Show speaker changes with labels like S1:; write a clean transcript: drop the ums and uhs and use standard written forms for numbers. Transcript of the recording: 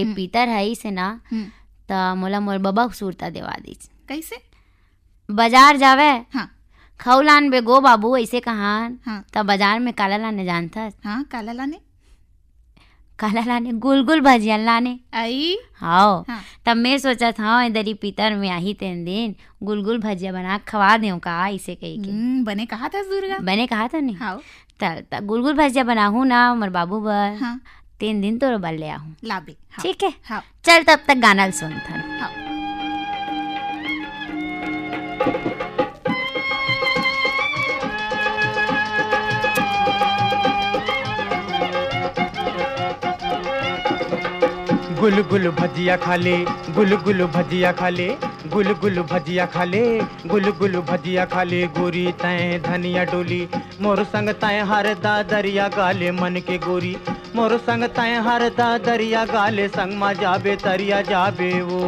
S1: ये पीतर है से ना त मोला मोर बबा सुरता देवा दीच।
S2: कैसे?
S1: बाजार जावे
S2: हाँ
S1: खाऊ लान बे गो बाबू ऐसे कहान
S2: हाँ
S1: त बाजार में काला लाने जानता
S2: हाँ काला लाने
S1: काला लाने गुलगुल भजिया लाने
S2: आई
S1: हाँ।
S2: हाँ
S1: तब मैं सोचा था इधर ही पीतर में आई तेन दिन गुलगुल भजिया बना के खवा दें का ऐसे कही के
S2: बने कहा था दुर्गा
S1: मैंने कहा था नहीं
S2: हाँ
S1: त गुलगुल भजिया बनाहू ना मोर बाबू बर
S2: हाँ
S1: 3 दिन तो बल ले आहूँ।
S2: लाबे हाँ
S1: ठीक है
S2: हाँ
S1: चल तब तक गाना सुन थन।
S2: हाँ
S3: गुल गुल भजिया खा ले गुल गुल भजिया खा ले गुल गुल भजिया खा ले गुल गुल भजिया खा ले गोरी तय धनिया डोली मोर संग तय हर दा दरिया गाले मन के गोरी मोर संग तय हर दा दरिया गाले संग मा जाबे तरिया जाबे वो।